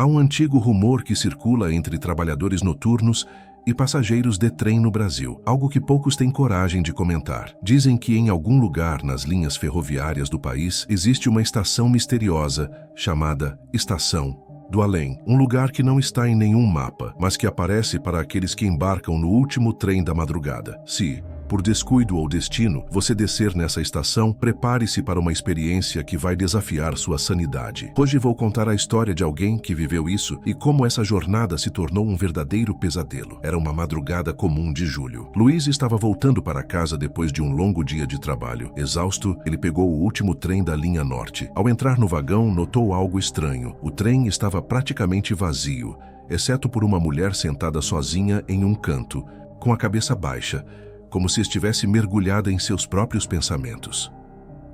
Há um antigo rumor que circula entre trabalhadores noturnos e passageiros de trem no Brasil, algo que poucos têm coragem de comentar. Dizem que em algum lugar nas linhas ferroviárias do país existe uma estação misteriosa chamada Estação do Além, um lugar que não está em nenhum mapa, mas que aparece para aqueles que embarcam no último trem da madrugada. Se, por descuido ou destino, você descer nessa estação, prepare-se para uma experiência que vai desafiar sua sanidade. Hoje vou contar a história de alguém que viveu isso e como essa jornada se tornou um verdadeiro pesadelo. Era uma madrugada comum de julho. Luiz estava voltando para casa depois de um longo dia de trabalho. Exausto, ele pegou o último trem da linha norte. Ao entrar no vagão, notou algo estranho. O trem estava praticamente vazio, exceto por uma mulher sentada sozinha em um canto, com a cabeça baixa, como se estivesse mergulhada em seus próprios pensamentos.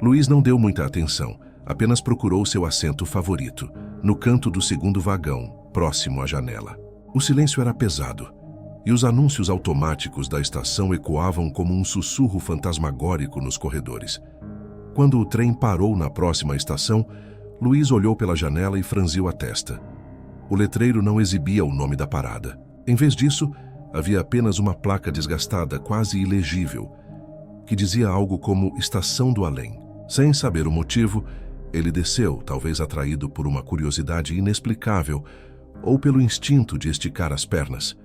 Luiz não deu muita atenção, apenas procurou seu assento favorito, no canto do segundo vagão, próximo à janela. O silêncio era pesado, e os anúncios automáticos da estação ecoavam como um sussurro fantasmagórico nos corredores. Quando o trem parou na próxima estação, Luiz olhou pela janela e franziu a testa. O letreiro não exibia o nome da parada. Em vez disso, havia apenas uma placa desgastada, quase ilegível, que dizia algo como Estação do Além. Sem saber o motivo, ele desceu, talvez atraído por uma curiosidade inexplicável ou pelo instinto de esticar as pernas.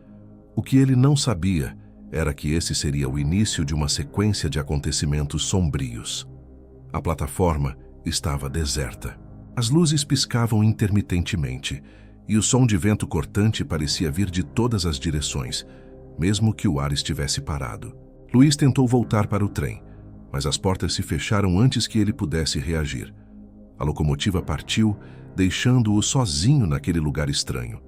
O que ele não sabia era que esse seria o início de uma sequência de acontecimentos sombrios. A plataforma estava deserta. As luzes piscavam intermitentemente, e o som de vento cortante parecia vir de todas as direções, mesmo que o ar estivesse parado. Luiz tentou voltar para o trem, mas as portas se fecharam antes que ele pudesse reagir. A locomotiva partiu, deixando-o sozinho naquele lugar estranho.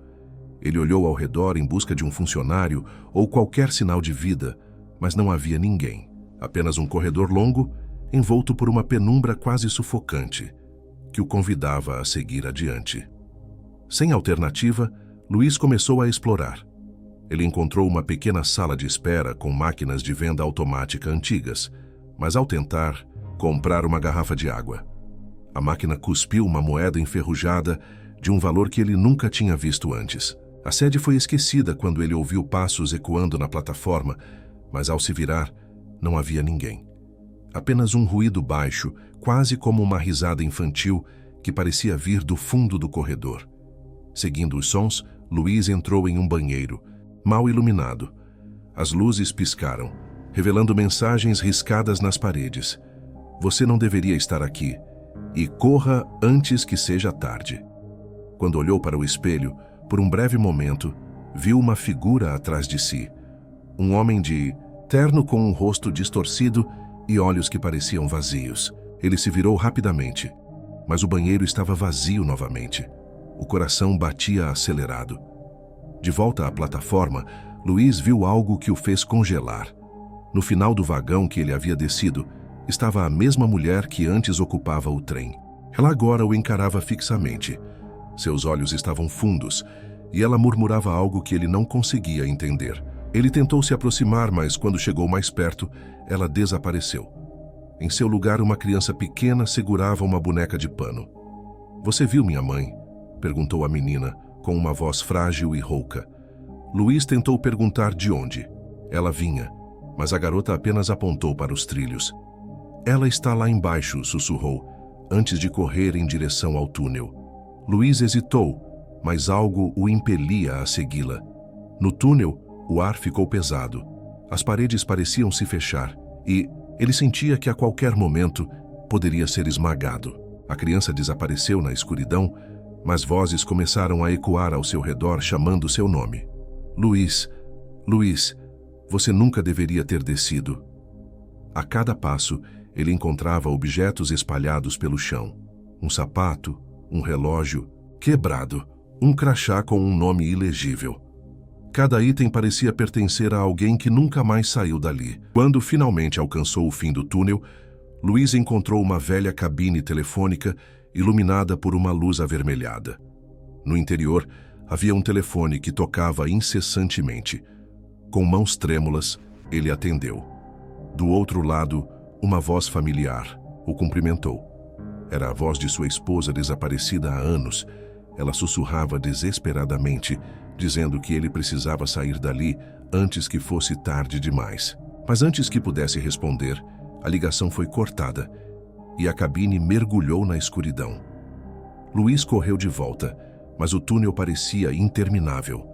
Ele olhou ao redor em busca de um funcionário ou qualquer sinal de vida, mas não havia ninguém. Apenas um corredor longo, envolto por uma penumbra quase sufocante, que o convidava a seguir adiante. Sem alternativa, Luiz começou a explorar. Ele encontrou uma pequena sala de espera com máquinas de venda automática antigas, mas ao tentar comprar uma garrafa de água, a máquina cuspiu uma moeda enferrujada de um valor que ele nunca tinha visto antes. A sede foi esquecida quando ele ouviu passos ecoando na plataforma, mas ao se virar, não havia ninguém. Apenas um ruído baixo, quase como uma risada infantil, que parecia vir do fundo do corredor. Seguindo os sons, Luiz entrou em um banheiro, mal iluminado. As luzes piscaram, revelando mensagens riscadas nas paredes. Você não deveria estar aqui, e corra antes que seja tarde. Quando olhou para o espelho, por um breve momento, viu uma figura atrás de si. Um homem de terno com um rosto distorcido e olhos que pareciam vazios. Ele se virou rapidamente, mas o banheiro estava vazio novamente. O coração batia acelerado. De volta à plataforma, Luiz viu algo que o fez congelar. No final do vagão que ele havia descido, estava a mesma mulher que antes ocupava o trem. Ela agora o encarava fixamente. Seus olhos estavam fundos, e ela murmurava algo que ele não conseguia entender. Ele tentou se aproximar, mas quando chegou mais perto, ela desapareceu. Em seu lugar, uma criança pequena segurava uma boneca de pano. "Você viu minha mãe?" perguntou a menina, com uma voz frágil e rouca. Luiz tentou perguntar de onde. Ela vinha, mas a garota apenas apontou para os trilhos. "Ela está lá embaixo", sussurrou, antes de correr em direção ao túnel. Luiz hesitou, mas algo o impelia a segui-la. No túnel, o ar ficou pesado. As paredes pareciam se fechar, e ele sentia que a qualquer momento poderia ser esmagado. A criança desapareceu na escuridão, mas vozes começaram a ecoar ao seu redor chamando seu nome. "Luiz, Luiz, você nunca deveria ter descido." A cada passo, ele encontrava objetos espalhados pelo chão. Um sapato, um relógio quebrado, um crachá com um nome ilegível. Cada item parecia pertencer a alguém que nunca mais saiu dali. Quando finalmente alcançou o fim do túnel, Luiz encontrou uma velha cabine telefônica iluminada por uma luz avermelhada. No interior, havia um telefone que tocava incessantemente. Com mãos trêmulas, ele atendeu. Do outro lado, uma voz familiar o cumprimentou. Era a voz de sua esposa desaparecida há anos, Ela sussurrava desesperadamente, dizendo que ele precisava sair dali antes que fosse tarde demais. Mas antes que pudesse responder, a ligação foi cortada e a cabine mergulhou na escuridão. Luiz correu de volta, mas o túnel parecia interminável.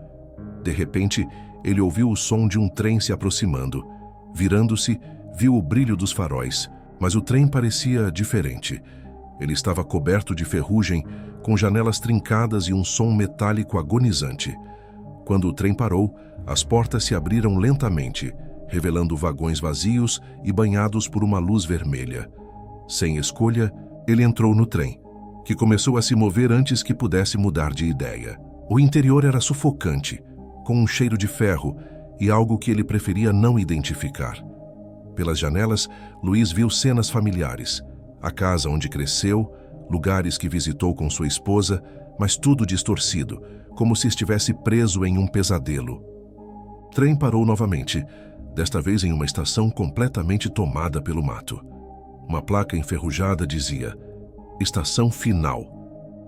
De repente, ele ouviu o som de um trem se aproximando. Virando-se, viu o brilho dos faróis, mas o trem parecia diferente. Ele estava coberto de ferrugem, com janelas trincadas e um som metálico agonizante. Quando o trem parou, as portas se abriram lentamente, revelando vagões vazios e banhados por uma luz vermelha. Sem escolha, ele entrou no trem, que começou a se mover antes que pudesse mudar de ideia. O interior era sufocante, com um cheiro de ferro e algo que ele preferia não identificar. Pelas janelas, Luiz viu cenas familiares, a casa onde cresceu, lugares que visitou com sua esposa, mas tudo distorcido, como se estivesse preso em um pesadelo. O trem parou novamente, desta vez em uma estação completamente tomada pelo mato. Uma placa enferrujada dizia: Estação Final.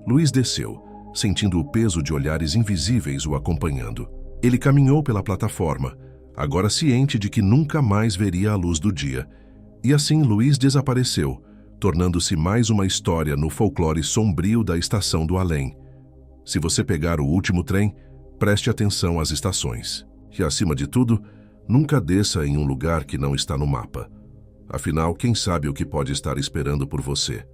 Luiz desceu, sentindo o peso de olhares invisíveis o acompanhando. Ele caminhou pela plataforma, agora ciente de que nunca mais veria a luz do dia. E assim Luiz desapareceu, tornando-se mais uma história no folclore sombrio da estação do além. Se você pegar o último trem, preste atenção às estações. E, acima de tudo, nunca desça em um lugar que não está no mapa. Afinal, quem sabe o que pode estar esperando por você?